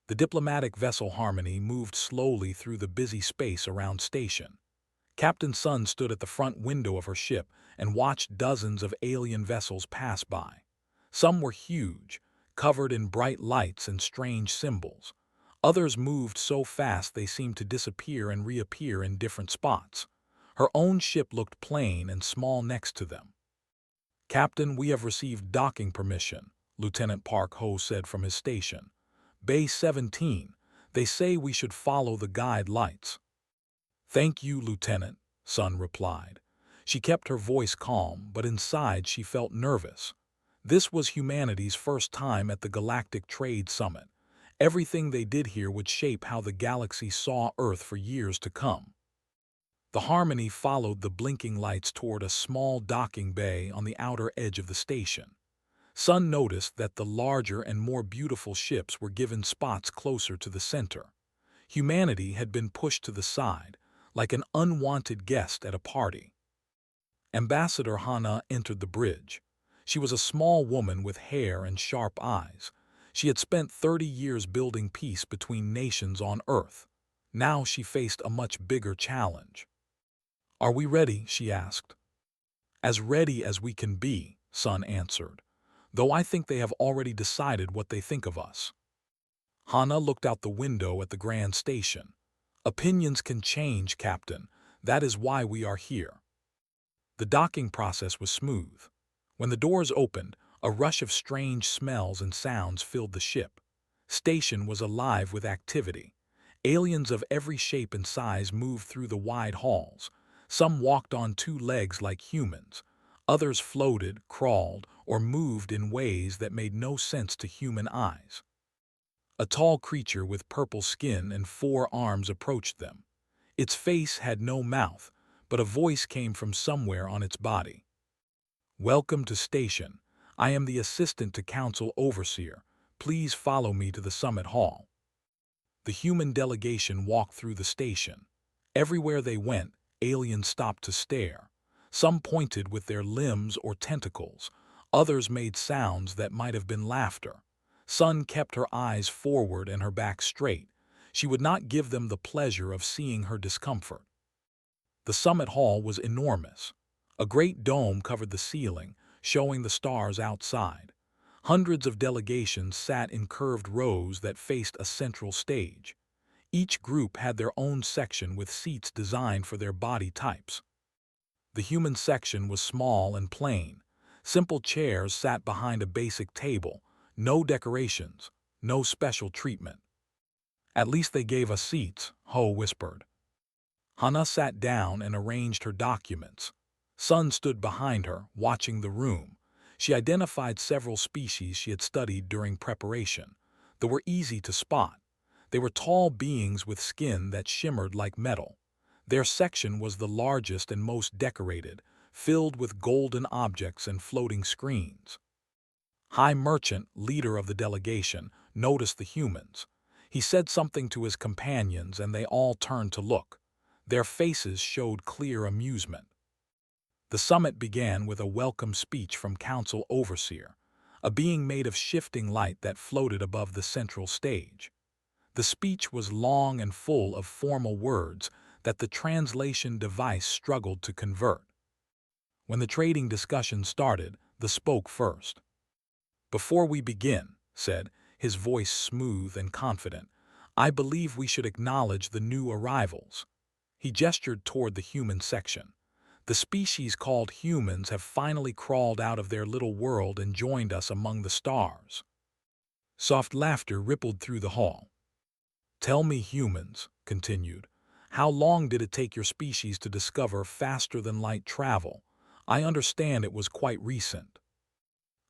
The diplomatic vessel Harmony moved slowly through the busy space around station. Captain Sun stood at the front window of her ship and watched dozens of alien vessels pass by. Some were huge, covered in bright lights and strange symbols. Others moved so fast they seemed to disappear and reappear in different spots. Her own ship looked plain and small next to them. "Captain, we have received docking permission," Lieutenant Park Ho said from his station. "Bay 17. They say we should follow the guide lights." "Thank you, Lieutenant," Sun replied. She kept her voice calm, but inside she felt nervous. This was humanity's first time at the Galactic Trade Summit. Everything they did here would shape how the galaxy saw Earth for years to come. The Harmony followed the blinking lights toward a small docking bay on the outer edge of the station. Sun noticed that the larger and more beautiful ships were given spots closer to the center. Humanity had been pushed to the side, like an unwanted guest at a party. Ambassador Hana entered the bridge. She was a small woman with hair and sharp eyes. She had spent 30 years building peace between nations on Earth. Now she faced a much bigger challenge. "Are we ready?" she asked. "As ready as we can be," Sun answered, "though I think they have already decided what they think of us." Hana looked out the window at the grand station. "Opinions can change, Captain. That is why we are here." The docking process was smooth. When the doors opened, a rush of strange smells and sounds filled the ship. Station was alive with activity. Aliens of every shape and size moved through the wide halls. Some walked on two legs like humans. Others floated, crawled, or moved in ways that made no sense to human eyes. A tall creature with purple skin and 4 arms approached them. Its face had no mouth, but a voice came from somewhere on its body. "Welcome to station. I am the assistant to Council Overseer. Please follow me to the summit hall." The human delegation walked through the station. Everywhere they went, aliens stopped to stare. Some pointed with their limbs or tentacles. Others made sounds that might have been laughter. Sun kept her eyes forward and her back straight. She would not give them the pleasure of seeing her discomfort. The summit hall was enormous. A great dome covered the ceiling, showing the stars outside. Hundreds of delegations sat in curved rows that faced a central stage. Each group had their own section with seats designed for their body types. The human section was small and plain. Simple chairs sat behind a basic table. No decorations, no special treatment. "At least they gave us seats," Ho whispered. Hana sat down and arranged her documents. Sun stood behind her, watching the room. She identified several species she had studied during preparation. They were easy to spot. They were tall beings with skin that shimmered like metal. Their section was the largest and most decorated, filled with golden objects and floating screens. High Merchant, leader of the delegation, noticed the humans. He said something to his companions and they all turned to look. Their faces showed clear amusement. The summit began with a welcome speech from Council Overseer, a being made of shifting light that floated above the central stage. The speech was long and full of formal words that the translation device struggled to convert. When the trading discussion started, the spoke first. "Before we begin," said, his voice smooth and confident, "I believe we should acknowledge the new arrivals." He gestured toward the human section. "The species called humans have finally crawled out of their little world and joined us among the stars." Soft laughter rippled through the hall. "Tell me, humans," continued, "how long did it take your species to discover faster-than-light travel? I understand it was quite recent."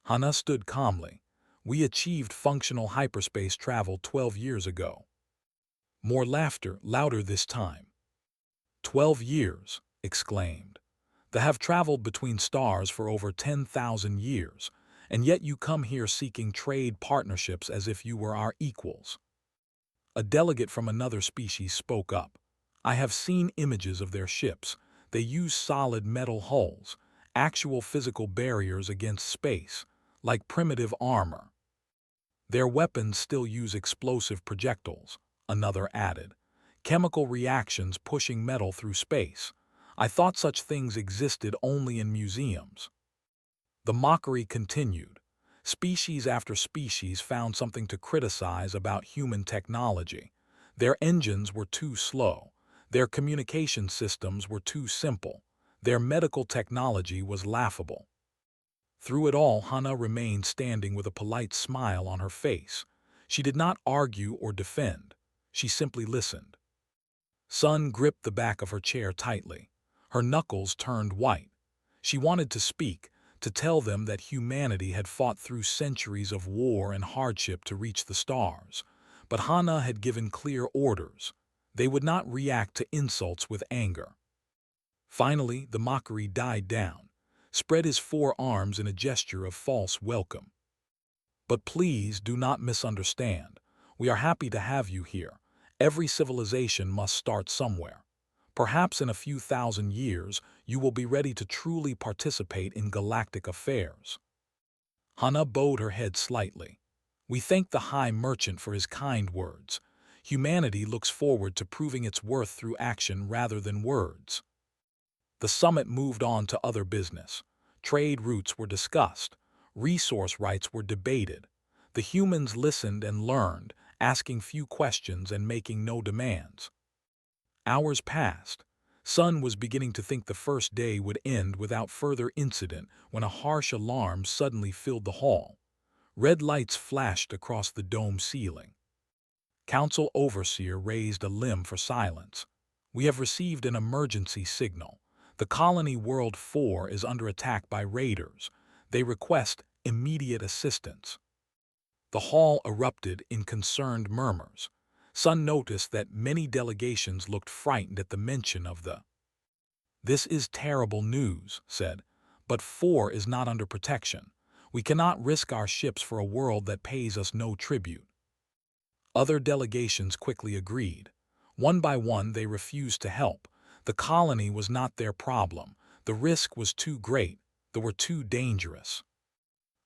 Hana stood calmly. "We achieved functional hyperspace travel 12 years ago." More laughter, louder this time. "12 years," exclaimed. "They have traveled between stars for over 10,000 years, and yet you come here seeking trade partnerships as if you were our equals." A delegate from another species spoke up. "I have seen images of their ships. They use solid metal hulls, actual physical barriers against space, like primitive armor." Their weapons still use explosive projectiles, another added. Chemical reactions pushing metal through space. I thought such things existed only in museums. The mockery continued. Species after species found something to criticize about human technology. Their engines were too slow. Their communication systems were too simple. Their medical technology was laughable. Through it all, Hannah remained standing with a polite smile on her face. She did not argue or defend. She simply listened. Sun gripped the back of her chair tightly. Her knuckles turned white. She wanted to speak, to tell them that humanity had fought through centuries of war and hardship to reach the stars. But Hannah had given clear orders. They would not react to insults with anger. Finally, the mockery died down, spread his forearms in a gesture of false welcome. But please do not misunderstand. We are happy to have you here. Every civilization must start somewhere. Perhaps in a few thousand years, you will be ready to truly participate in galactic affairs. Hannah bowed her head slightly. We thank the High Merchant for his kind words. Humanity looks forward to proving its worth through action rather than words. The summit moved on to other business. Trade routes were discussed. Resource rights were debated. The humans listened and learned, asking few questions and making no demands. Hours passed. Sun was beginning to think the first day would end without further incident when a harsh alarm suddenly filled the hall. Red lights flashed across the dome ceiling. Council Overseer raised a limb for silence. We have received an emergency signal. The colony World 4 is under attack by raiders. They request immediate assistance. The hall erupted in concerned murmurs. Sun noticed that many delegations looked frightened at the mention of the. This is terrible news, said, but 4 is not under protection. We cannot risk our ships for a world that pays us no tribute. Other delegations quickly agreed. One by one they refused to help. The colony was not their problem. The risk was too great. They were too dangerous.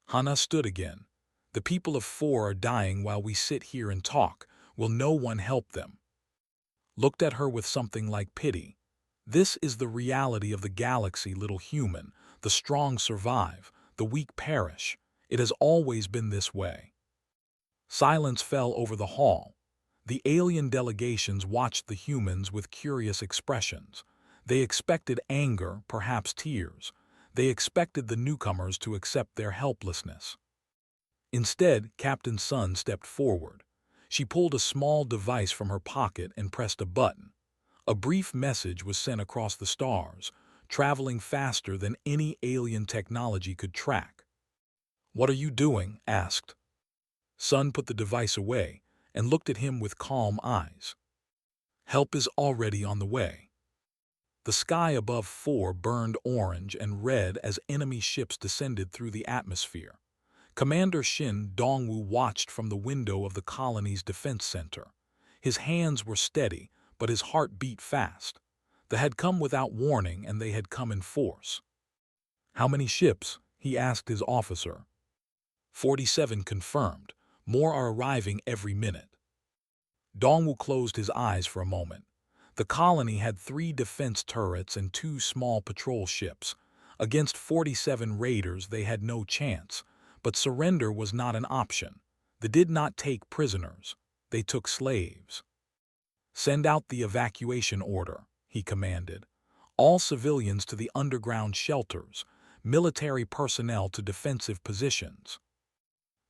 Hannah stood again. The people of 4 are dying while we sit here and talk. Will no one help them? Looked at her with something like pity. This is the reality of the galaxy, little human. The strong survive, the weak perish. It has always been this way. Silence fell over the hall. The alien delegations watched the humans with curious expressions. They expected anger, perhaps tears. They expected the newcomers to accept their helplessness. Instead, Captain Sun stepped forward. She pulled a small device from her pocket and pressed a button. A brief message was sent across the stars, traveling faster than any alien technology could track. "What are you doing?" asked. Sun put the device away and looked at him with calm eyes. "Help is already on the way." The sky above 4 burned orange and red as enemy ships descended through the atmosphere. Commander Shin Dongwu watched from the window of the colony's defense center. His hands were steady, but his heart beat fast. They had come without warning, and they had come in force. "How many ships?" he asked his officer. 47 confirmed. More are arriving every minute. Dongwu closed his eyes for a moment. The colony had 3 defense turrets and 2 small patrol ships. Against 47 raiders they had no chance. But surrender was not an option. They did not take prisoners. They took slaves. "Send out the evacuation order," he commanded. "All civilians to the underground shelters, military personnel to defensive positions."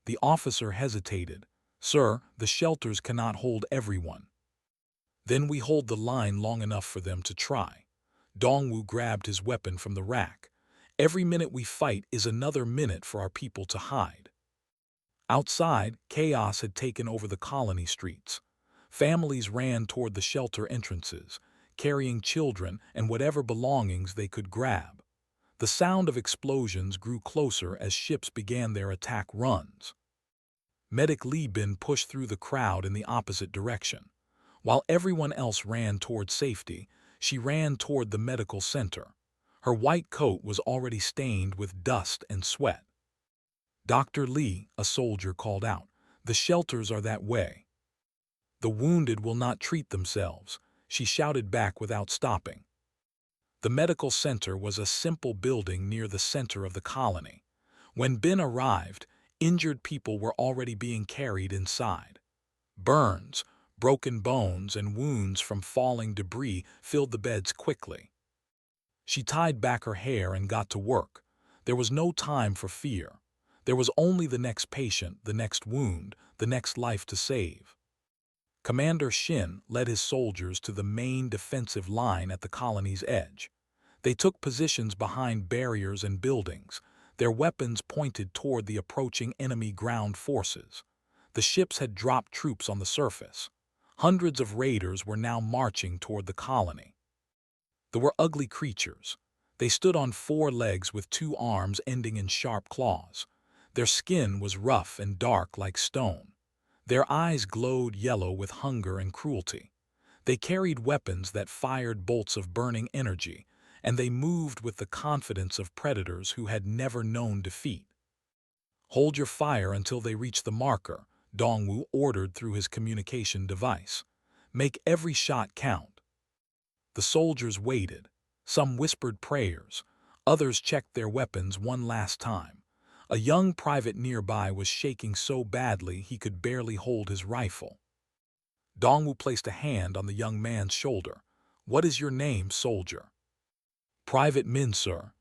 The officer hesitated. "Sir, the shelters cannot hold everyone." "Then we hold the line long enough for them to try." Dongwu grabbed his weapon from the rack. "Every minute we fight is another minute for our people to hide." Outside, chaos had taken over the colony streets. Families ran toward the shelter entrances, carrying children and whatever belongings they could grab. The sound of explosions grew closer as ships began their attack runs. Medic Li Bin pushed through the crowd in the opposite direction. While everyone else ran toward safety, she ran toward the medical center. Her white coat was already stained with dust and sweat. "Dr. Li," a soldier called out, The shelters are that way. The wounded will not treat themselves, she shouted back without stopping. The medical center was a simple building near the center of the colony. When Ben arrived, injured people were already being carried inside. Burns, broken bones, and wounds from falling debris filled the beds quickly. She tied back her hair and got to work. There was no time for fear. There was only the next patient, the next wound, the next life to save. Commander Shin led his soldiers to the main defensive line at the colony's edge. They took positions behind barriers and buildings, their weapons pointed toward the approaching enemy ground forces. The ships had dropped troops on the surface. Hundreds of raiders were now marching toward the colony. There were ugly creatures. They stood on 4 legs with 2 arms ending in sharp claws. Their skin was rough and dark like stone. Their eyes glowed yellow with hunger and cruelty. They carried weapons that fired bolts of burning energy, and they moved with the confidence of predators who had never known defeat. "Hold your fire until they reach the marker," Dongwu ordered through his communication device. "Make every shot count." The soldiers waited. Some whispered prayers. Others checked their weapons one last time. A young private nearby was shaking so badly he could barely hold his rifle. Dongwu placed a hand on the young man's shoulder. "What is your name, soldier?" "Private Min, sir."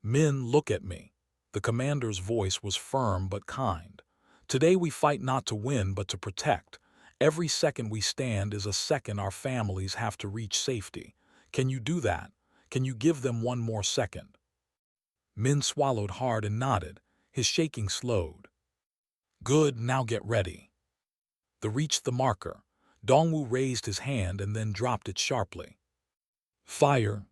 "Min, look at me." The commander's voice was firm but kind. "Today we fight not to win but to protect. Every second we stand is a second our families have to reach safety. Can you do that? Can you give them one more second?" Min swallowed hard and nodded. His shaking slowed. "Good, now get ready." They reached the marker. Dongwu raised his hand and then dropped it sharply. "Fire!"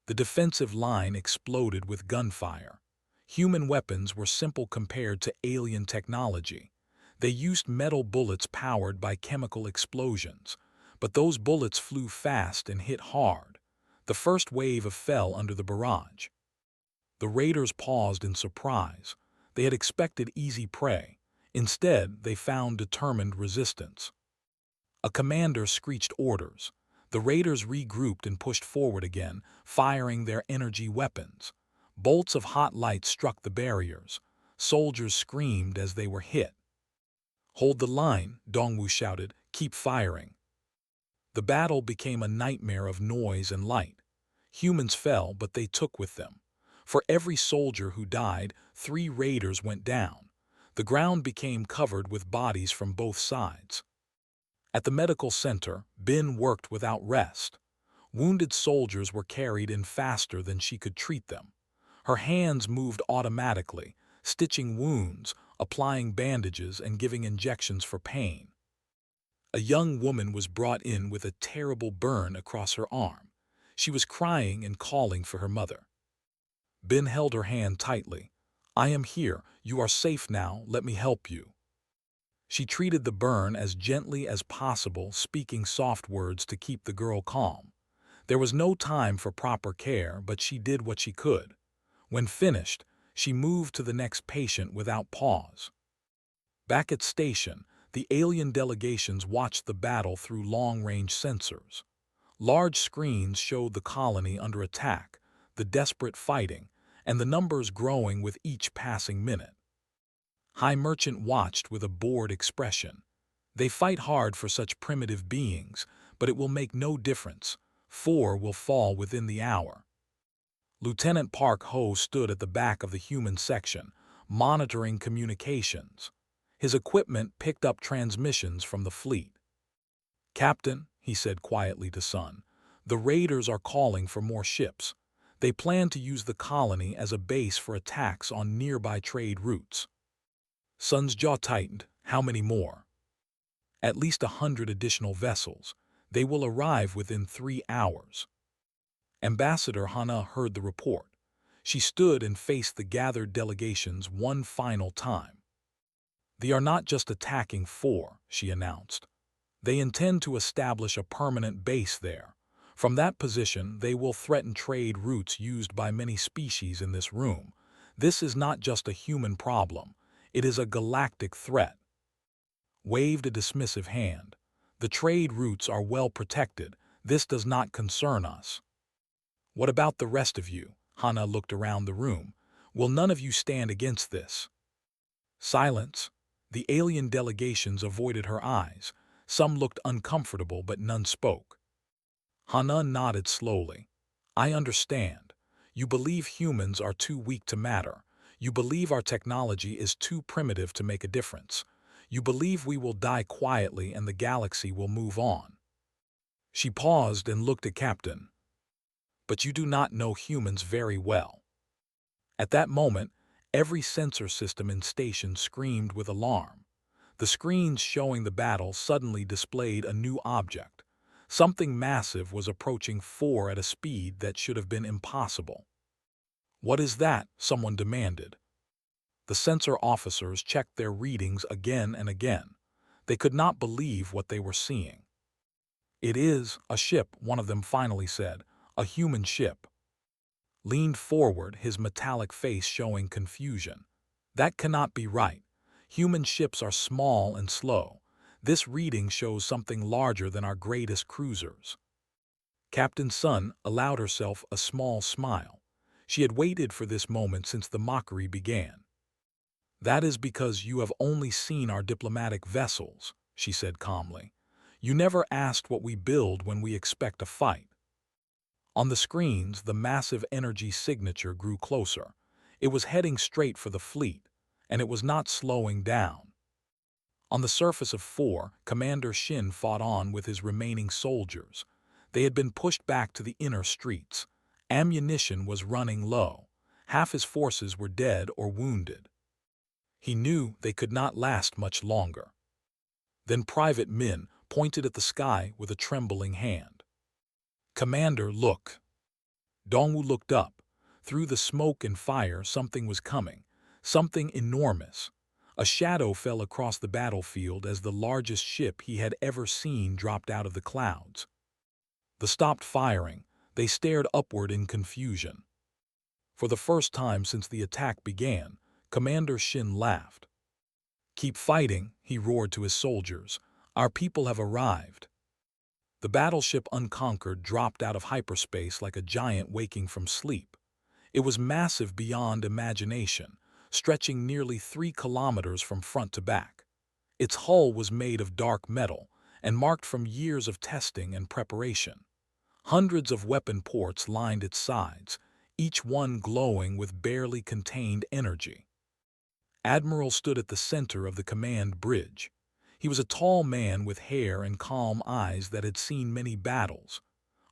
The defensive line exploded with gunfire. Human weapons were simple compared to alien technology. They used metal bullets powered by chemical explosions, but those bullets flew fast and hit hard. The first wave fell under the barrage. The raiders paused in surprise. They had expected easy prey. Instead, they found determined resistance. A commander screeched orders. The raiders regrouped and pushed forward again, firing their energy weapons. Bolts of hot light struck the barriers. Soldiers screamed as they were hit. "Hold the line," Dongwu shouted. "Keep firing." The battle became a nightmare of noise and light. Humans fell, but they took with them. For every soldier who died, 3 raiders went down. The ground became covered with bodies from both sides. At the medical center, Bin worked without rest. Wounded soldiers were carried in faster than she could treat them. Her hands moved automatically, stitching wounds, applying bandages, and giving injections for pain. A young woman was brought in with a terrible burn across her arm. She was crying and calling for her mother. Ben held her hand tightly. "I am here. You are safe now. Let me help you." She treated the burn as gently as possible, speaking soft words to keep the girl calm. There was no time for proper care, but she did what she could. When finished, she moved to the next patient without pause. Back at station, the alien delegations watched the battle through long-range sensors. Large screens showed the colony under attack, the desperate fighting, and the numbers growing with each passing minute. High Merchant watched with a bored expression. "They fight hard for such primitive beings, but it will make no difference. 4 will fall within the hour." Lieutenant Park Ho stood at the back of the human section, monitoring communications. His equipment picked up transmissions from the fleet. "Captain," he said quietly to Sun, "the raiders are calling for more ships. They plan to use the colony as a base for attacks on nearby trade routes." Sun's jaw tightened. "How many more?" "At least 100 additional vessels. They will arrive within 3 hours." Ambassador Hana heard the report. She stood and faced the gathered delegations one final time. "They are not just attacking 4, she announced. "They intend to establish a permanent base there. From that position, they will threaten trade routes used by many species in this room. This is not just a human problem. It is a galactic threat." waved a dismissive hand. "The trade routes are well protected. This does not concern us." "What about the rest of you?" Hana looked around the room. "Will none of you stand against this?" Silence. The alien delegations avoided her eyes. Some looked uncomfortable, but none spoke. Hana nodded slowly. "I understand. You believe humans are too weak to matter. You believe our technology is too primitive to make a difference. You believe we will die quietly and the galaxy will move on." She paused and looked at Captain. "But you do not know humans very well." At that moment, every sensor system in station screamed with alarm. The screens showing the battle suddenly displayed a new object. Something massive was approaching 4 at a speed that should have been impossible. "What is that?" someone demanded. The sensor officers checked their readings again and again. They could not believe what they were seeing. "It is a ship," one of them finally said. "A human ship." Leaned forward, his metallic face showing confusion. "That cannot be right. Human ships are small and slow. This reading shows something larger than our greatest cruisers." Captain Sun allowed herself a small smile. She had waited for this moment since the mockery began. "That is because you have only seen our diplomatic vessels," she said calmly. "You never asked what we build when we expect a fight." On the screens, the massive energy signature grew closer. It was heading straight for the fleet, and it was not slowing down. On the surface of 4, Commander Shin fought on with his remaining soldiers. They had been pushed back to the inner streets. Ammunition was running low. Half his forces were dead or wounded. He knew they could not last much longer. Then Private Min pointed at the sky with a trembling hand. "Commander, look." Dongwu looked up. Through the smoke and fire, something was coming. Something enormous. A shadow fell across the battlefield as the largest ship he had ever seen dropped out of the clouds. They stopped firing. They stared upward in confusion. For the first time since the attack began, Commander Shin laughed. "Keep fighting," he roared to his soldiers. "Our people have arrived." The battleship Unconquered dropped out of hyperspace like a giant waking from sleep. It was massive beyond imagination, stretching nearly 3 kilometers from front to back. Its hull was made of dark metal and marked from years of testing and preparation. Hundreds of weapon ports lined its sides, each one glowing with barely contained energy. Admiral stood at the center of the command bridge. He was a tall man with hair and calm eyes that had seen many battles.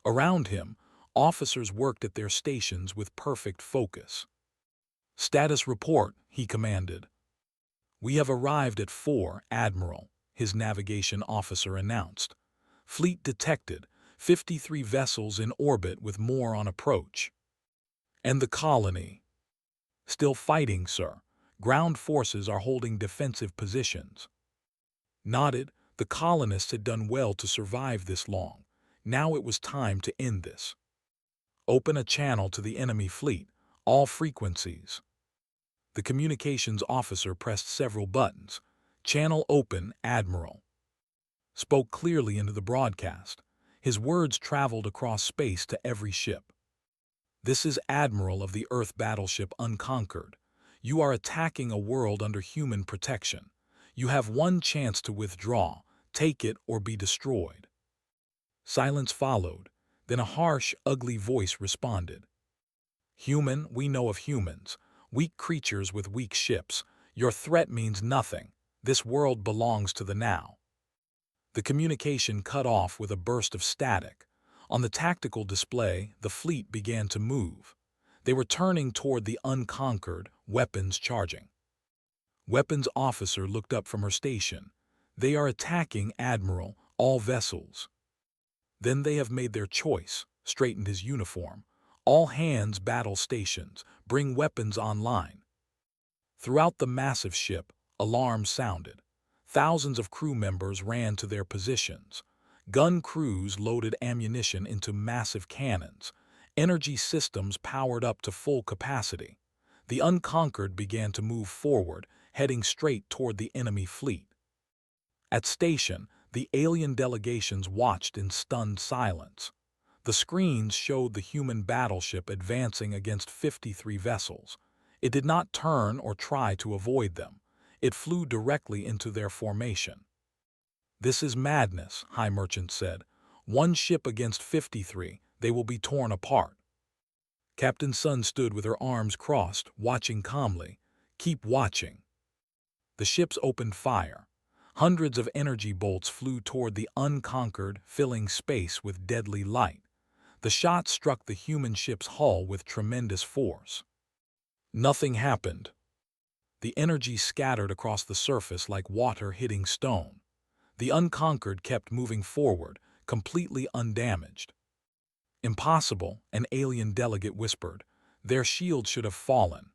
Around him, officers worked at their stations with perfect focus. "Status report," he commanded. "We have arrived at 4, Admiral," his navigation officer announced. "Fleet detected, 53 vessels in orbit with more on approach." "And the colony?" "Still fighting, sir. Ground forces are holding defensive positions." Nodded. The colonists had done well to survive this long. Now it was time to end this. "Open a channel to the enemy fleet. All frequencies." The communications officer pressed several buttons. "Channel open, Admiral." Spoke clearly into the broadcast. His words traveled across space to every ship. "This is Admiral of the Earth battleship Unconquered. You are attacking a world under human protection. You have one chance to withdraw. Take it or be destroyed." Silence followed. Then a harsh, ugly voice responded. "Human, we know of humans. Weak creatures with weak ships. Your threat means nothing. This world belongs to the now." The communication cut off with a burst of static. On the tactical display, the fleet began to move. They were turning toward the Unconquered, weapons charging. Weapons officer looked up from her station. "They are attacking, Admiral, all vessels." "Then they have made their choice," straightened his uniform. "All hands battle stations. Bring weapons online." Throughout the massive ship, alarms sounded. Thousands of crew members ran to their positions. Gun crews loaded ammunition into massive cannons. Energy systems powered up to full capacity. The Unconquered began to move forward, heading straight toward the enemy fleet. At station, the alien delegations watched in stunned silence. The screens showed the human battleship advancing against 53 vessels. It did not turn or try to avoid them. It flew directly into their formation. "This is madness," High Merchant said. "One ship against 53, they will be torn apart." Captain Sun stood with her arms crossed, watching calmly. "Keep watching." The ships opened fire. Hundreds of energy bolts flew toward the unconquered, filling space with deadly light. The shots struck the human ship's hull with tremendous force. Nothing happened. The energy scattered across the surface like water hitting stone. The unconquered kept moving forward, completely undamaged. "Impossible," an alien delegate whispered. "Their shield should have fallen."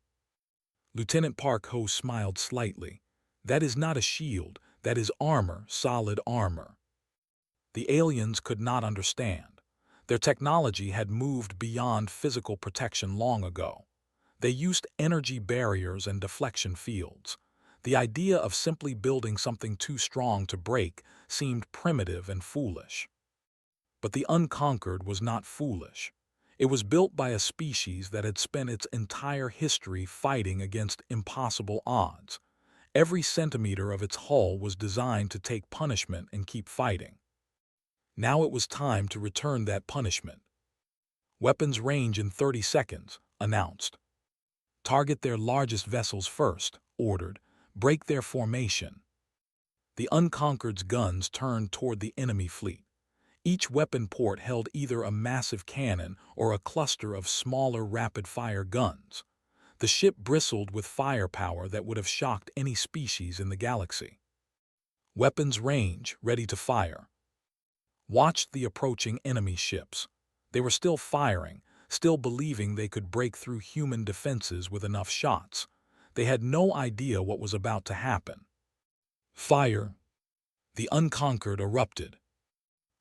Lieutenant Park Ho smiled slightly. "That is not a shield, that is armor, solid armor." The aliens could not understand. Their technology had moved beyond physical protection long ago. They used energy barriers and deflection fields. The idea of simply building something too strong to break seemed primitive and foolish. But the unconquered was not foolish. It was built by a species that had spent its entire history fighting against impossible odds. Every centimeter of its hull was designed to take punishment and keep fighting. Now it was time to return that punishment. "Weapons range in 30 seconds, announced. "Target their largest vessels first," ordered. "Break their formation." The unconquered's guns turned toward the enemy fleet. Each weapon port held either a massive cannon or a cluster of smaller rapid-fire guns. The ship bristled with firepower that would have shocked any species in the galaxy. "Weapons range, ready to fire." Watched the approaching enemy ships. They were still firing, still believing they could break through human defenses with enough shots. They had no idea what was about to happen. "Fire!" The unconquered erupted.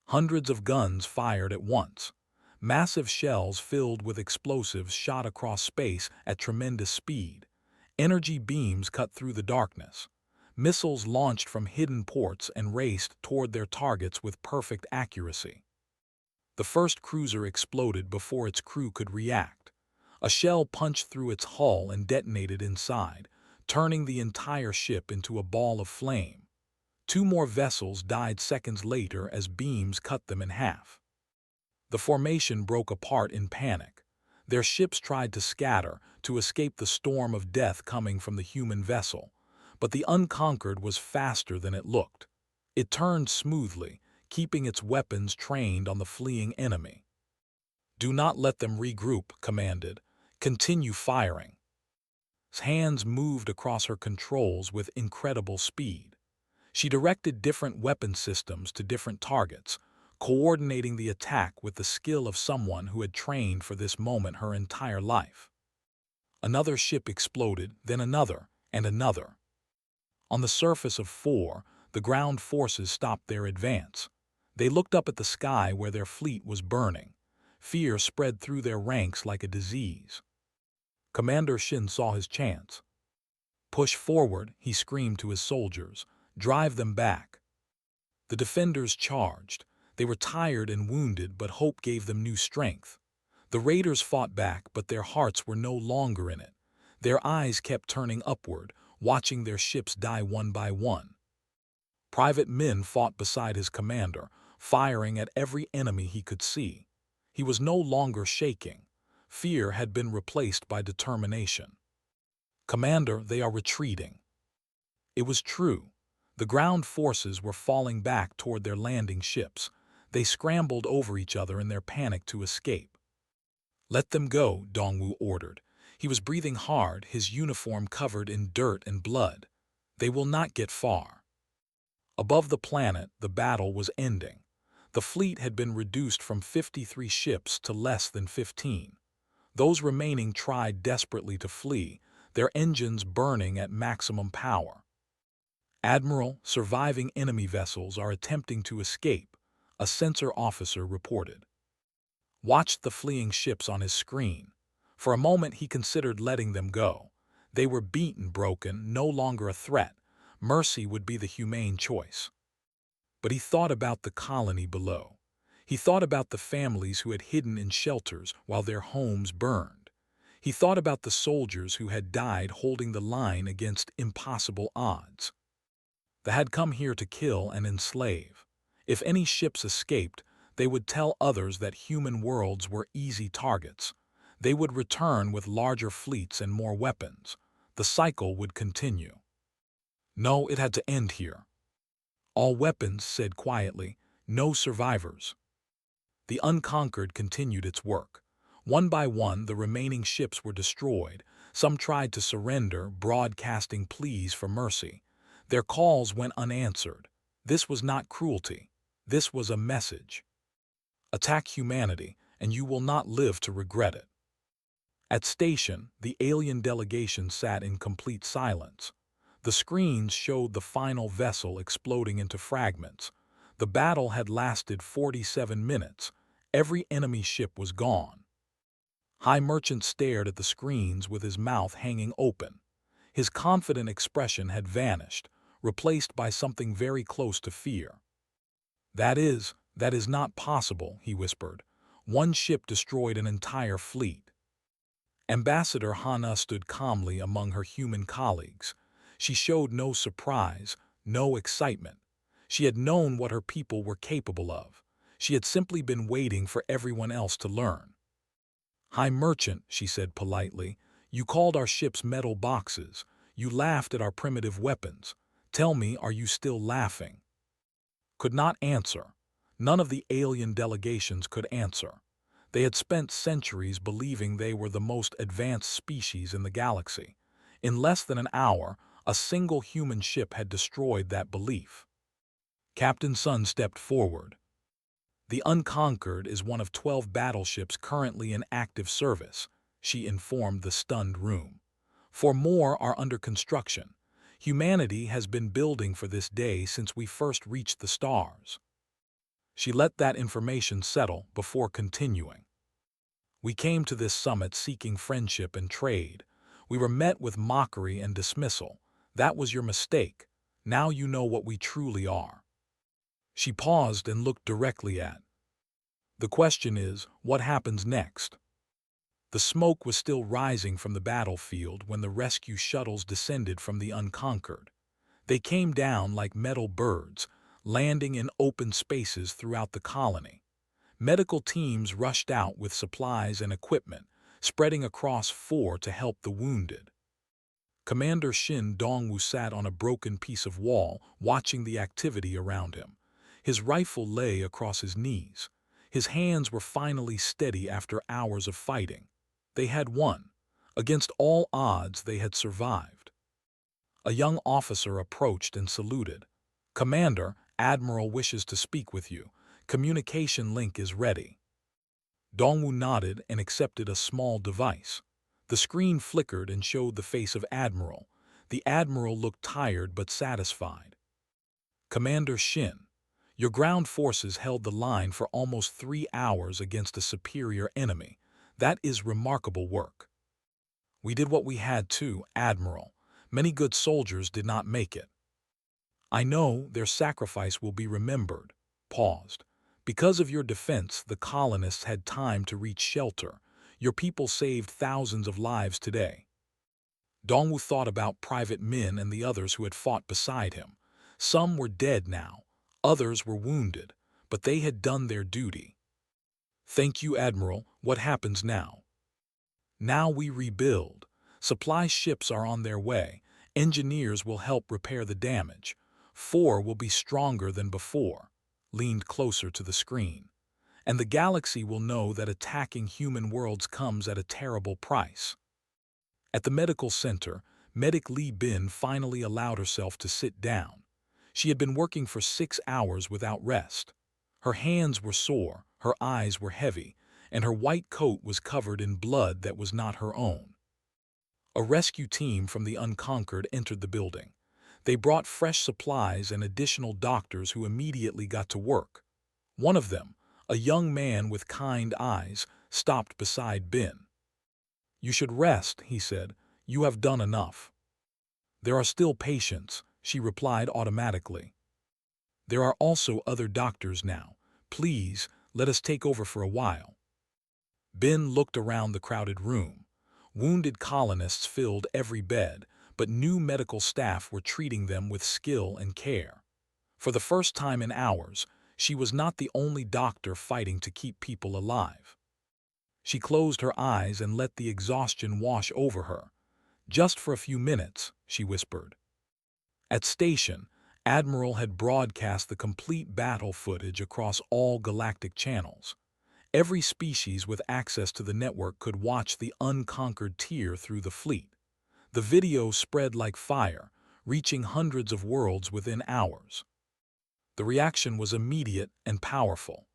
Hundreds of guns fired at once. Massive shells filled with explosives shot across space at tremendous speed. Energy beams cut through the darkness. Missiles launched from hidden ports and raced toward their targets with perfect accuracy. The first cruiser exploded before its crew could react. A shell punched through its hull and detonated inside, turning the entire ship into a ball of flame. Two more vessels died seconds later as beams cut them in half. The formation broke apart in panic. Their ships tried to scatter, to escape the storm of death coming from the human vessel. But the unconquered was faster than it looked. It turned smoothly, keeping its weapons trained on the fleeing enemy. "Do not let them regroup," commanded. "Continue firing." His hands moved across her controls with incredible speed. She directed different weapon systems to different targets, coordinating the attack with the skill of someone who had trained for this moment her entire life. Another ship exploded, then another, and another. On the surface of 4, the ground forces stopped their advance. They looked up at the sky where their fleet was burning. Fear spread through their ranks like a disease. Commander Shin saw his chance. "Push forward," he screamed to his soldiers. "Drive them back." The defenders charged. They were tired and wounded, but hope gave them new strength. The raiders fought back, but their hearts were no longer in it. Their eyes kept turning upward, watching their ships die one by one. Private Min fought beside his commander, firing at every enemy he could see. He was no longer shaking. Fear had been replaced by determination. "Commander, they are retreating." It was true. The ground forces were falling back toward their landing ships. They scrambled over each other in their panic to escape. "Let them go," Dongwu ordered. He was breathing hard, his uniform covered in dirt and blood. "They will not get far." Above the planet, the battle was ending. The fleet had been reduced from 53 ships to less than 15. Those remaining tried desperately to flee, their engines burning at maximum power. "Admiral, surviving enemy vessels are attempting to escape," a sensor officer reported. Watched the fleeing ships on his screen. For a moment he considered letting them go. They were beaten, broken, no longer a threat. Mercy would be the humane choice. But he thought about the colony below. He thought about the families who had hidden in shelters while their homes burned. He thought about the soldiers who had died holding the line against impossible odds. They had come here to kill and enslave. If any ships escaped, they would tell others that human worlds were easy targets. They would return with larger fleets and more weapons. The cycle would continue. No, it had to end here. All weapons said quietly, no survivors. The Unconquered continued its work. One by one, the remaining ships were destroyed. Some tried to surrender, broadcasting pleas for mercy. Their calls went unanswered. This was not cruelty. This was a message. Attack humanity, and you will not live to regret it. At station, the alien delegation sat in complete silence. The screens showed the final vessel exploding into fragments. The battle had lasted 47 minutes. Every enemy ship was gone. High Merchant stared at the screens with his mouth hanging open. His confident expression had vanished, replaced by something very close to fear. That is not possible," he whispered. "One ship destroyed an entire fleet." Ambassador Hana stood calmly among her human colleagues. She showed no surprise, no excitement. She had known what her people were capable of. She had simply been waiting for everyone else to learn. "High Merchant," she said politely, "you called our ships metal boxes. You laughed at our primitive weapons. Tell me, are you still laughing?" Could not answer. None of the alien delegations could answer. They had spent centuries believing they were the most advanced species in the galaxy. In less than an hour, a single human ship had destroyed that belief. Captain Sun stepped forward. "The Unconquered is one of 12 battleships currently in active service," she informed the stunned room. "4 more are under construction. Humanity has been building for this day since we first reached the stars." She let that information settle before continuing. "We came to this summit seeking friendship and trade. We were met with mockery and dismissal. That was your mistake. Now you know what we truly are." She paused and looked directly at. "The question is, what happens next?" The smoke was still rising from the battlefield when the rescue shuttles descended from the Unconquered. They came down like metal birds, landing in open spaces throughout the colony. Medical teams rushed out with supplies and equipment, spreading across 4 to help the wounded. Commander Shin Dongwu sat on a broken piece of wall, watching the activity around him. His rifle lay across his knees. His hands were finally steady after hours of fighting. They had won. Against all odds, they had survived. A young officer approached and saluted. "Commander, Admiral wishes to speak with you. Communication link is ready." Dongwu nodded and accepted a small device. The screen flickered and showed the face of Admiral. The Admiral looked tired but satisfied. "Commander Shin, your ground forces held the line for almost 3 hours against a superior enemy. That is remarkable work." "We did what we had to, Admiral. Many good soldiers did not make it." "I know their sacrifice will be remembered." Paused. "Because of your defense, the colonists had time to reach shelter. Your people saved thousands of lives today." Dongwu thought about Private Min and the others who had fought beside him. Some were dead now, others were wounded, but they had done their duty. "Thank you, Admiral. What happens now?" "Now we rebuild. Supply ships are on their way. Engineers will help repair the damage. 4 will be stronger than before," leaned closer to the screen. "And the galaxy will know that attacking human worlds comes at a terrible price." At the medical center, Medic Li Bin finally allowed herself to sit down. She had been working for 6 hours without rest. Her hands were sore, her eyes were heavy, and her white coat was covered in blood that was not her own. A rescue team from the Unconquered entered the building. They brought fresh supplies and additional doctors who immediately got to work. One of them, a young man with kind eyes, stopped beside Bin. "You should rest," he said. "You have done enough." "There are still patients," she replied automatically. There are also other doctors now. Please, let us take over for a while. Ben looked around the crowded room. Wounded colonists filled every bed, but new medical staff were treating them with skill and care. For the first time in hours, she was not the only doctor fighting to keep people alive. She closed her eyes and let the exhaustion wash over her. "Just for a few minutes," she whispered. At station, Admiral had broadcast the complete battle footage across all galactic channels. Every species with access to the network could watch the unconquered tier through the fleet. The video spread like fire, reaching hundreds of worlds within hours. The reaction was immediate and powerful.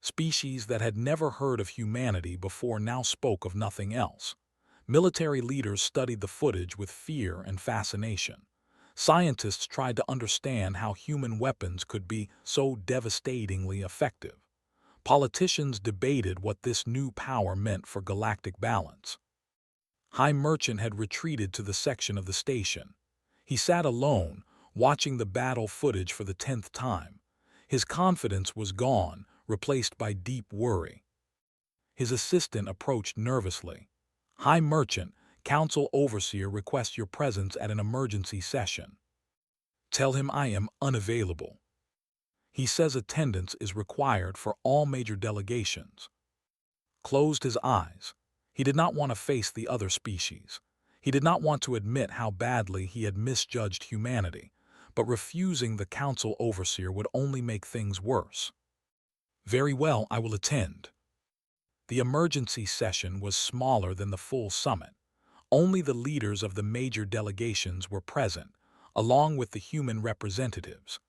Species that had never heard of humanity before now spoke of nothing else. Military leaders studied the footage with fear and fascination. Scientists tried to understand how human weapons could be so devastatingly effective. Politicians debated what this new power meant for galactic balance. High Merchant had retreated to the section of the station. He sat alone, watching the battle footage for the 10th time. His confidence was gone, replaced by deep worry. His assistant approached nervously. "High Merchant, Council Overseer requests your presence at an emergency session." "Tell him I am unavailable. He says attendance is required for all major delegations." Closed his eyes. He did not want to face the other species. He did not want to admit how badly he had misjudged humanity, but refusing the Council Overseer would only make things worse. "Very well, I will attend." The emergency session was smaller than the full summit. Only the leaders of the major delegations were present, along with the human representatives.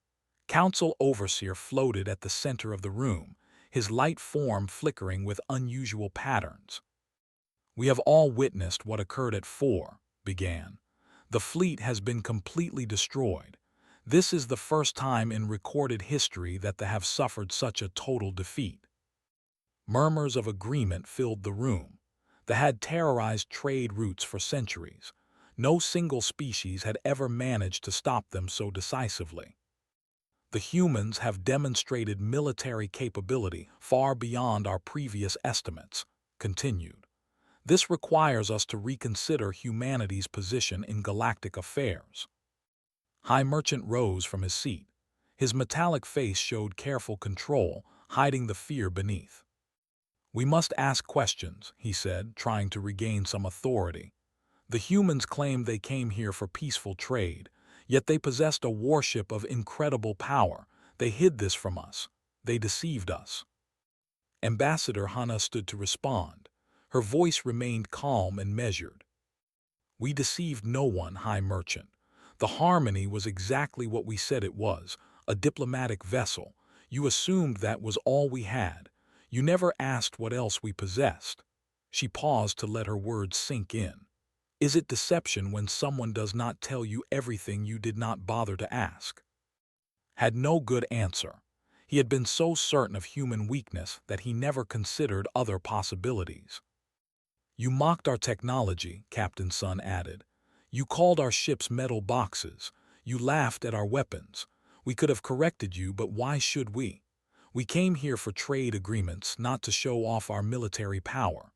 Council Overseer floated at the center of the room, his light form flickering with unusual patterns. "We have all witnessed what occurred at 4, began. "The fleet has been completely destroyed. This is the first time in recorded history that they have suffered such a total defeat." Murmurs of agreement filled the room. They had terrorized trade routes for centuries. No single species had ever managed to stop them so decisively. "The humans have demonstrated military capability far beyond our previous estimates," continued. "This requires us to reconsider humanity's position in galactic affairs." High Merchant rose from his seat. His metallic face showed careful control, hiding the fear beneath. "We must ask questions," he said, trying to regain some authority. "The humans claim they came here for peaceful trade, yet they possessed a warship of incredible power. They hid this from us. They deceived us." Ambassador Hannah stood to respond. Her voice remained calm and measured. "We deceived no one, High Merchant. The Harmony was exactly what we said it was, a diplomatic vessel. You assumed that was all we had. You never asked what else we possessed." She paused to let her words sink in. Is it deception when someone does not tell you everything you did not bother to ask? Had no good answer. He had been so certain of human weakness that he never considered other possibilities. "You mocked our technology," Captain Sun added. "You called our ships metal boxes. You laughed at our weapons. We could have corrected you, but why should we? We came here for trade agreements, not to show off our military power."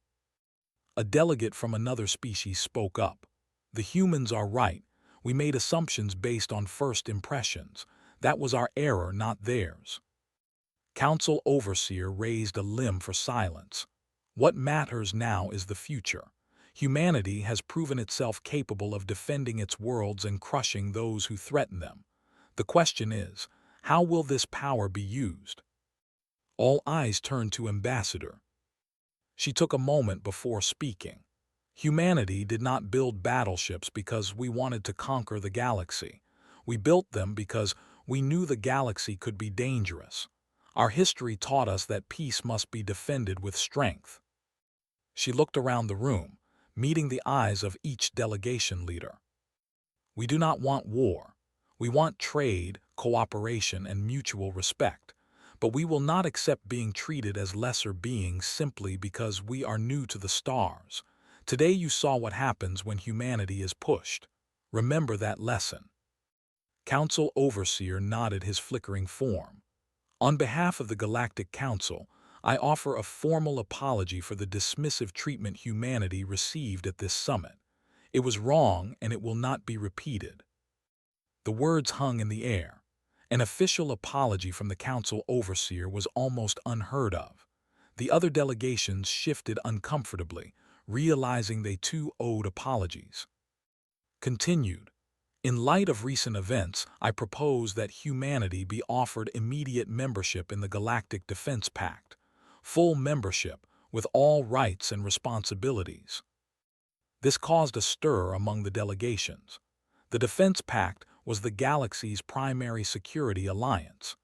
A delegate from another species spoke up. "The humans are right. We made assumptions based on first impressions. That was our error, not theirs." Council Overseer raised a limb for silence. "What matters now is the future. Humanity has proven itself capable of defending its worlds and crushing those who threaten them. The question is, how will this power be used?" All eyes turned to Ambassador. She took a moment before speaking. "Humanity did not build battleships because we wanted to conquer the galaxy. We built them because we knew the galaxy could be dangerous. Our history taught us that peace must be defended with strength." She looked around the room, meeting the eyes of each delegation leader. "We do not want war. We want trade, cooperation, and mutual respect. But we will not accept being treated as lesser beings simply because we are new to the stars. Today you saw what happens when humanity is pushed. Remember that lesson." Council Overseer nodded his flickering form. On behalf of the Galactic Council, I offer a formal apology for the dismissive treatment humanity received at this summit. It was wrong and it will not be repeated. The words hung in the air. An official apology from the Council Overseer was almost unheard of. The other delegations shifted uncomfortably, realizing they too owed apologies. Continued. In light of recent events, I propose that humanity be offered immediate membership in the Galactic Defense Pact, full membership with all rights and responsibilities. This caused a stir among the delegations. The Defense Pact was the galaxy's primary security alliance.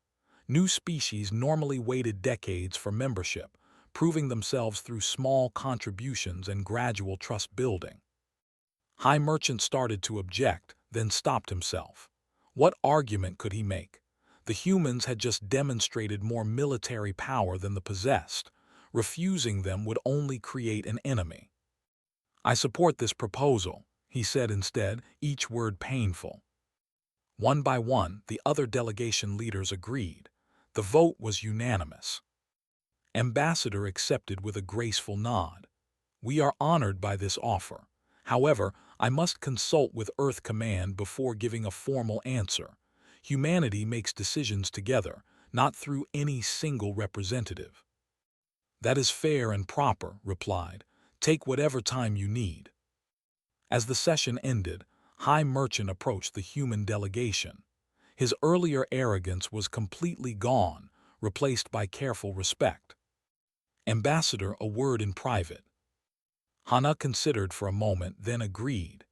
New species normally waited decades for membership, proving themselves through small contributions and gradual trust building. High Merchant started to object, then stopped himself. What argument could he make? The humans had just demonstrated more military power than the possessed. Refusing them would only create an enemy. I support this proposal, he said instead, each word painful. One by one, the other delegation leaders agreed. The vote was unanimous. Ambassador accepted with a graceful nod. We are honored by this offer. However, I must consult with Earth Command before giving a formal answer. Humanity makes decisions together, not through any single representative. That is fair and proper, replied. Take whatever time you need. As the session ended, High Merchant approached the human delegation. His earlier arrogance was completely gone, replaced by careful respect. Ambassador, a word in private. Hana considered for a moment, then agreed.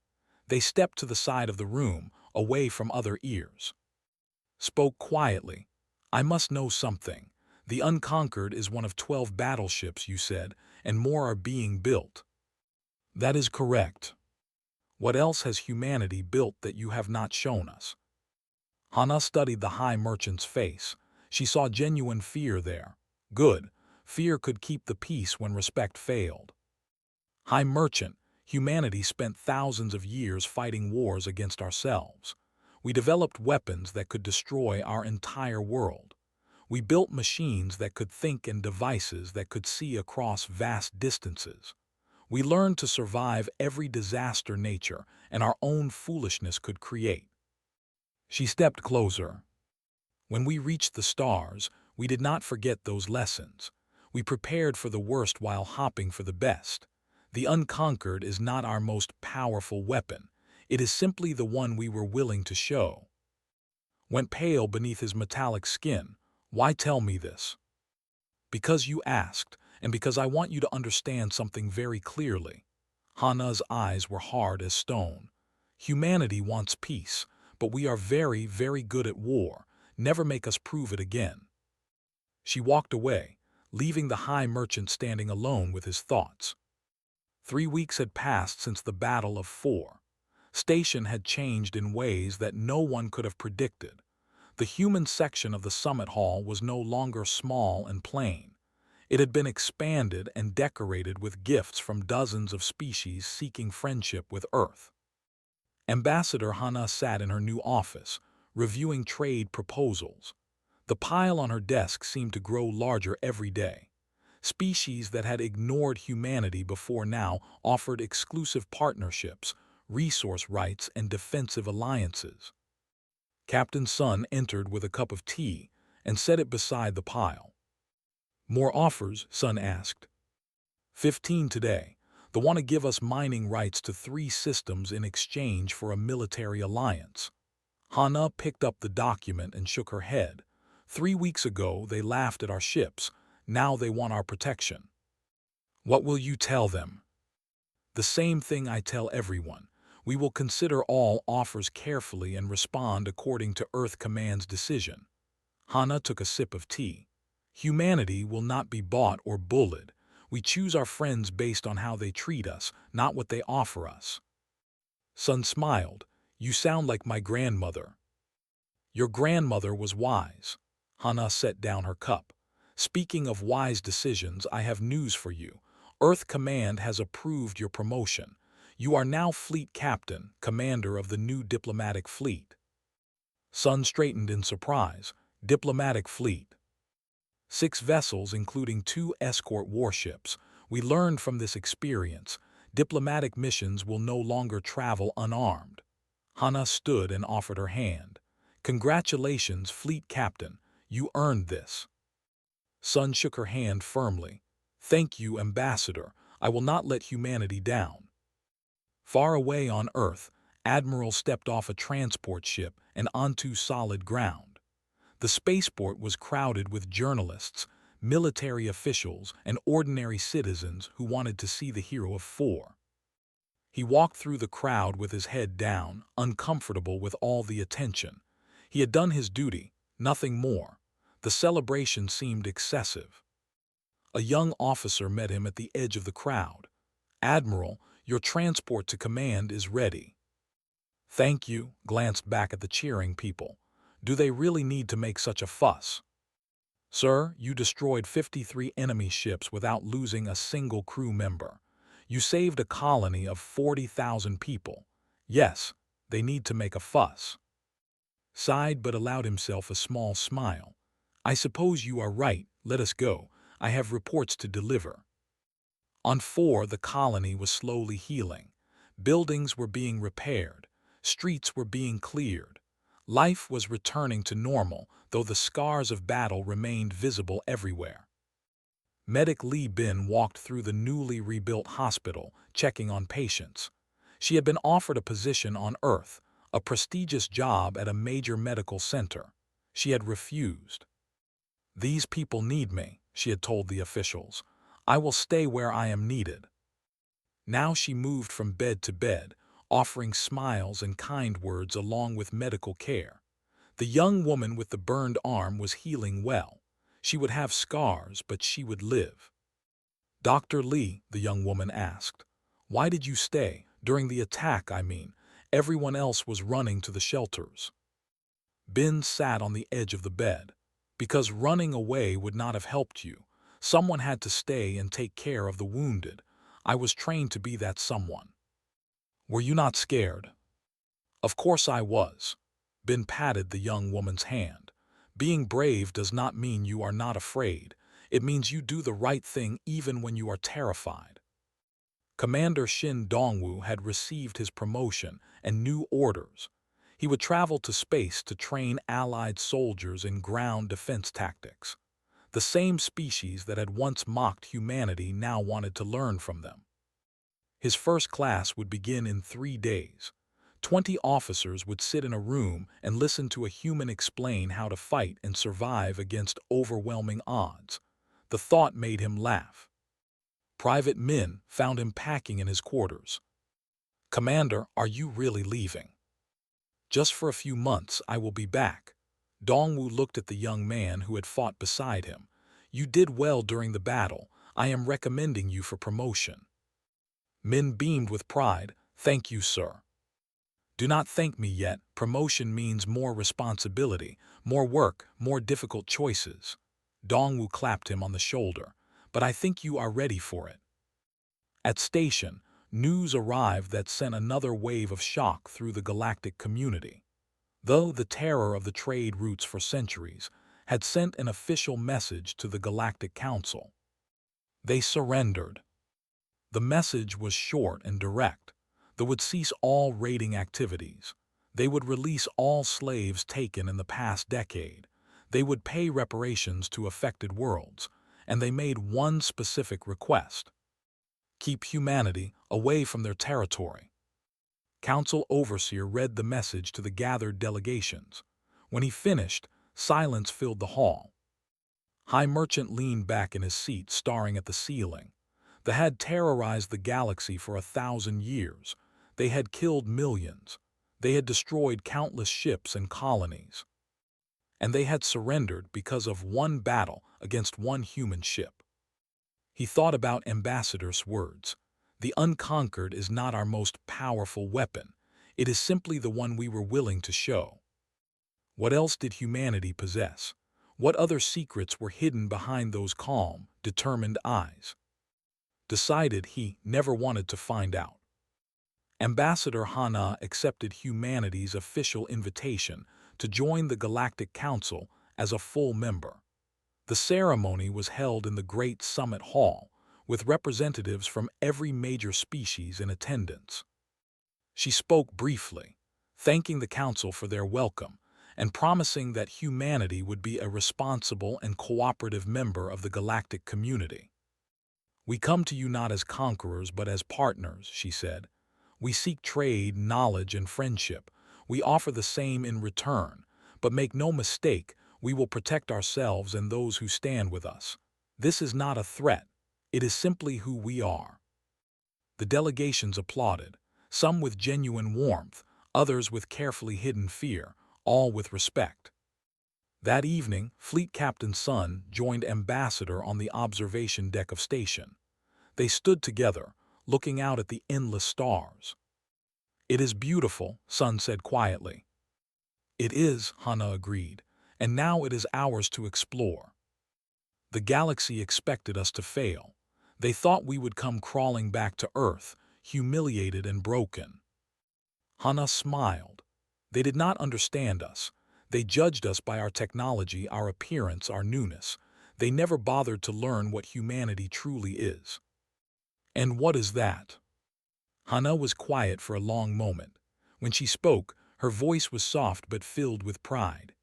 They stepped to the side of the room, away from other ears. Spoke quietly. I must know something. The Unconquered is one of 12 battleships, you said, and more are being built. That is correct. What else has humanity built that you have not shown us? Hana studied the High Merchant's face. She saw genuine fear there. Good. Fear could keep the peace when respect failed. High Merchant, humanity spent thousands of years fighting wars against ourselves. We developed weapons that could destroy our entire world. We built machines that could think and devices that could see across vast distances. We learned to survive every disaster nature and our own foolishness could create. She stepped closer. When we reached the stars, we did not forget those lessons. We prepared for the worst while hopping for the best. The Unconquered is not our most powerful weapon. It is simply the one we were willing to show. Went pale beneath his metallic skin. Why tell me this? Because you asked, and because I want you to understand something very clearly. Hana's eyes were hard as stone. Humanity wants peace, but we are very, very good at war. Never make us prove it again. She walked away, leaving the High Merchant standing alone with his thoughts. 3 weeks had passed since the Battle of Four. Station had changed in ways that no one could have predicted. The human section of the summit hall was no longer small and plain. It had been expanded and decorated with gifts from dozens of species seeking friendship with Earth. Ambassador Hana sat in her new office, reviewing trade proposals. The pile on her desk seemed to grow larger every day. Species that had ignored humanity before now offered exclusive partnerships, resource rights, and defensive alliances. Captain Sun entered with a cup of tea and set it beside the pile. More offers? Sun asked. 15 today. They want to give us mining rights to 3 systems in exchange for a military alliance. Hana picked up the document and shook her head. 3 weeks ago they laughed at our ships. Now they want our protection. What will you tell them? The same thing I tell everyone. We will consider all offers carefully and respond according to Earth Command's decision. Hana took a sip of tea. Humanity will not be bought or bullied. We choose our friends based on how they treat us, not what they offer us. Sun smiled. You sound like my grandmother. Your grandmother was wise. Hana set down her cup. Speaking of wise decisions, I have news for you. Earth Command has approved your promotion. You are now Fleet Captain, Commander of the new diplomatic fleet. Sun straightened in surprise. Diplomatic fleet. 6 vessels, including 2 escort warships. We learned from this experience, diplomatic missions will no longer travel unarmed. Hana stood and offered her hand. Congratulations, fleet captain. You earned this. Sun shook her hand firmly. Thank you, ambassador. I will not let humanity down. Far away on Earth, Admiral stepped off a transport ship and onto solid ground. The spaceport was crowded with journalists, military officials, and ordinary citizens who wanted to see the hero of 4. He walked through the crowd with his head down, uncomfortable with all the attention. He had done his duty, nothing more. The celebration seemed excessive. A young officer met him at the edge of the crowd. Admiral, your transport to command is ready. Thank you, glanced back at the cheering people. Do they really need to make such a fuss? Sir, you destroyed 53 enemy ships without losing a single crew member. You saved a colony of 40,000 people. Yes, they need to make a fuss. Sighed but allowed himself a small smile. I suppose you are right, let us go. I have reports to deliver. On 4, the colony was slowly healing. Buildings were being repaired. Streets were being cleared. Life was returning to normal, though the scars of battle remained visible everywhere. Medic Li Bin walked through the newly rebuilt hospital, checking on patients. She had been offered a position on Earth, a prestigious job at a major medical center. She had refused. These people need me, she had told the officials. I will stay where I am needed. Now she moved from bed to bed, offering smiles and kind words along with medical care. The young woman with the burned arm was healing well. She would have scars, but she would live. Dr. Li, the young woman asked, why did you stay? During the attack, I mean. Everyone else was running to the shelters. Bin sat on the edge of the bed. Because running away would not have helped you. Someone had to stay and take care of the wounded. I was trained to be that someone. Were you not scared? Of course I was. Bin patted the young woman's hand. Being brave does not mean you are not afraid. It means you do the right thing even when you are terrified. Commander Shin Dongwu had received his promotion and new orders. He would travel to space to train Allied soldiers in ground defense tactics. The same species that had once mocked humanity now wanted to learn from them. His first class would begin in 3 days. 20 officers would sit in a room and listen to a human explain how to fight and survive against overwhelming odds. The thought made him laugh. Private Min found him packing in his quarters. Commander, are you really leaving? Just for a few months, I will be back. Dongwu looked at the young man who had fought beside him. You did well during the battle. I am recommending you for promotion. Min beamed with pride. Thank you, sir. Do not thank me yet. Promotion means more responsibility, more work, more difficult choices. Dongwu clapped him on the shoulder. But I think you are ready for it. At station, news arrived that sent another wave of shock through the galactic community. Though the terror of the trade routes for centuries had sent an official message to the Galactic Council. They surrendered. The message was short and direct. They would cease all raiding activities. They would release all slaves taken in the past decade. They would pay reparations to affected worlds. And they made one specific request. Keep humanity away from their territory. Council Overseer read the message to the gathered delegations. When he finished, silence filled the hall. High Merchant leaned back in his seat, staring at the ceiling. They had terrorized the galaxy for 1,000 years. They had killed millions. They had destroyed countless ships and colonies. And they had surrendered because of one battle against one human ship. He thought about Ambassador's words. The unconquered is not our most powerful weapon. It is simply the one we were willing to show. What else did humanity possess? What other secrets were hidden behind those calm, determined eyes? Decided he never wanted to find out. Ambassador Hana accepted humanity's official invitation to join the Galactic Council as a full member. The ceremony was held in the Great Summit Hall, with representatives from every major species in attendance. She spoke briefly, thanking the Council for their welcome and promising that humanity would be a responsible and cooperative member of the galactic community. "We come to you not as conquerors but as partners," she said. "We seek trade, knowledge, and friendship. We offer the same in return, but make no mistake, we will protect ourselves and those who stand with us. This is not a threat. It is simply who we are." The delegations applauded, some with genuine warmth, others with carefully hidden fear, all with respect. That evening, Fleet Captain Sun joined Ambassador on the observation deck of station. They stood together, looking out at the endless stars. "It is beautiful," Sun said quietly. "It is," Hana agreed, "and now it is ours to explore." The galaxy expected us to fail. They thought we would come crawling back to Earth, humiliated and broken. Hana smiled. They did not understand us. They judged us by our technology, our appearance, our newness. They never bothered to learn what humanity truly is. "And what is that?" Hana was quiet for a long moment. When she spoke, her voice was soft but filled with pride.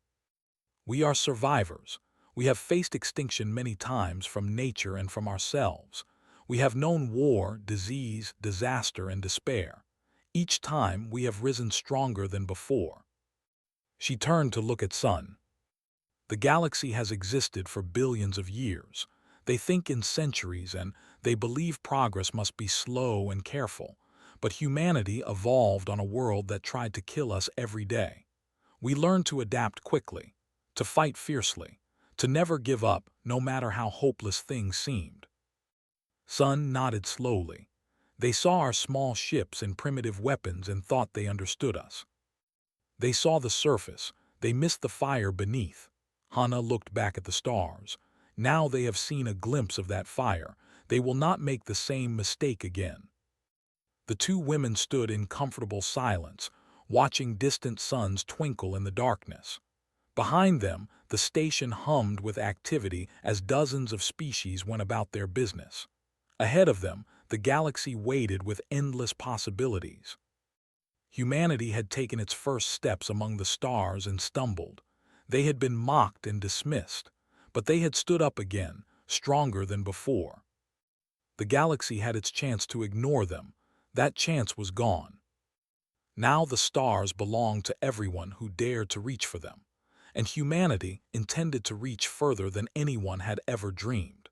"We are survivors. We have faced extinction many times from nature and from ourselves. We have known war, disease, disaster, and despair. Each time we have risen stronger than before." She turned to look at Sun. "The galaxy has existed for billions of years. They think in centuries and they believe progress must be slow and careful. But humanity evolved on a world that tried to kill us every day. We learned to adapt quickly, to fight fiercely, to never give up no matter how hopeless things seemed." Sun nodded slowly. "They saw our small ships and primitive weapons and thought they understood us. They saw the surface, they missed the fire beneath." Hana looked back at the stars. "Now they have seen a glimpse of that fire. They will not make the same mistake again." The two women stood in comfortable silence, watching distant suns twinkle in the darkness. Behind them, the station hummed with activity as dozens of species went about their business. Ahead of them, the galaxy waited with endless possibilities. Humanity had taken its first steps among the stars and stumbled. They had been mocked and dismissed, but they had stood up again, stronger than before. The galaxy had its chance to ignore them. That chance was gone. Now the stars belonged to everyone who dared to reach for them, and humanity intended to reach further than anyone had ever dreamed.